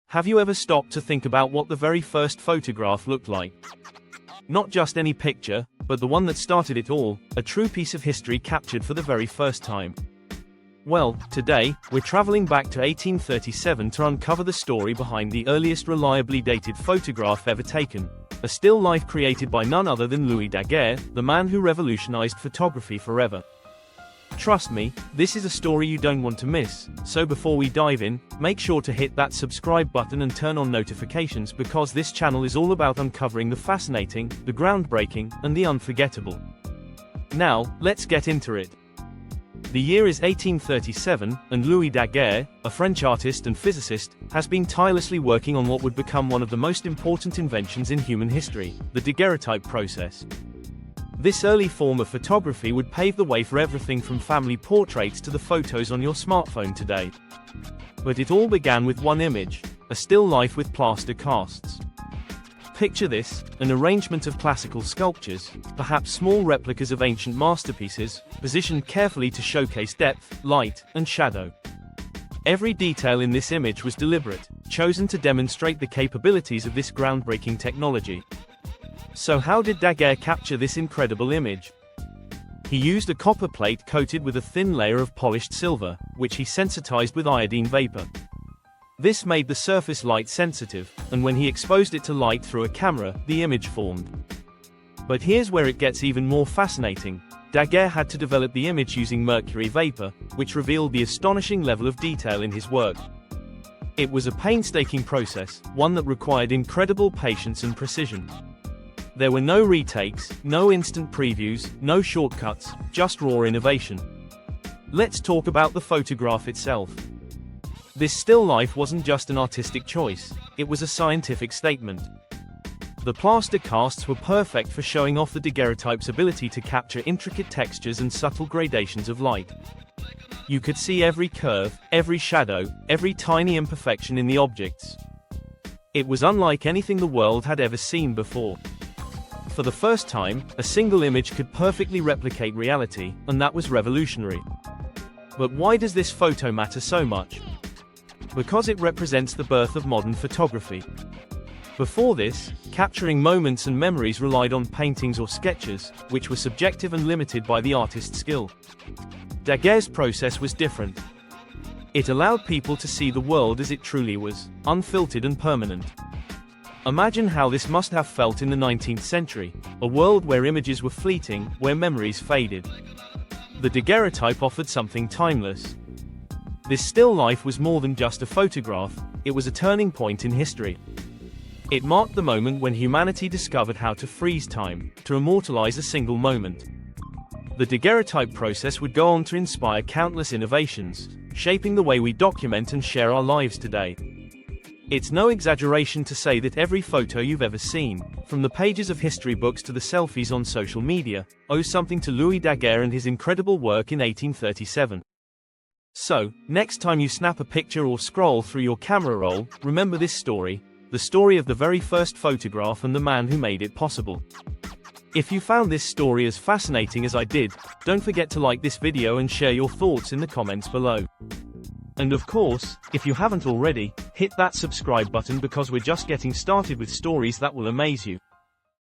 Have you ever stopped to think about what the very first photograph looked like? Not just any picture, but the one that started it all, a true piece of history captured for the very first time. Well, today, we're traveling back to 1837 to uncover the story behind the earliest reliably dated photograph ever taken, a still life created by none other than Louis Daguerre, the man who revolutionized photography forever. Trust me, this is a story you don't want to miss, so before we dive in, make sure to hit that subscribe button and turn on notifications because this channel is all about uncovering the fascinating, the groundbreaking, and the unforgettable. Now, let's get into it. The year is 1837, and Louis Daguerre, a French artist and physicist, has been tirelessly working on what would become one of the most important inventions in human history, the daguerreotype process. This early form of photography would pave the way for everything from family portraits to the photos on your smartphone today. But it all began with one image, a still life with plaster casts. Picture this, an arrangement of classical sculptures, perhaps small replicas of ancient masterpieces, positioned carefully to showcase depth, light, and shadow. Every detail in this image was deliberate, chosen to demonstrate the capabilities of this groundbreaking technology. So how did Daguerre capture this incredible image? He used a copper plate coated with a thin layer of polished silver, which he sensitized with iodine vapor. This made the surface light sensitive, and when he exposed it to light through a camera, the image formed. But here's where it gets even more fascinating. Daguerre had to develop the image using mercury vapor, which revealed the astonishing level of detail in his work. It was a painstaking process, one that required incredible patience and precision. There were no retakes, no instant previews, no shortcuts, just raw innovation. Let's talk about the photograph itself. This still life wasn't just an artistic choice, it was a scientific statement. The plaster casts were perfect for showing off the daguerreotype's ability to capture intricate textures and subtle gradations of light. You could see every curve, every shadow, every tiny imperfection in the objects. It was unlike anything the world had ever seen before. For the first time, a single image could perfectly replicate reality, and that was revolutionary. But why does this photo matter so much? Because it represents the birth of modern photography. Before this, capturing moments and memories relied on paintings or sketches, which were subjective and limited by the artist's skill. Daguerre's process was different. It allowed people to see the world as it truly was, unfiltered and permanent. Imagine how this must have felt in the 19th century, a world where images were fleeting, where memories faded. The daguerreotype offered something timeless. This still life was more than just a photograph, it was a turning point in history. It marked the moment when humanity discovered how to freeze time, to immortalize a single moment. The daguerreotype process would go on to inspire countless innovations, shaping the way we document and share our lives today. It's no exaggeration to say that every photo you've ever seen, from the pages of history books to the selfies on social media, owes something to Louis Daguerre and his incredible work in 1837. So, next time you snap a picture or scroll through your camera roll, remember this story, the story of the very first photograph and the man who made it possible. If you found this story as fascinating as I did, don't forget to like this video and share your thoughts in the comments below. And of course, if you haven't already, hit that subscribe button because we're just getting started with stories that will amaze you.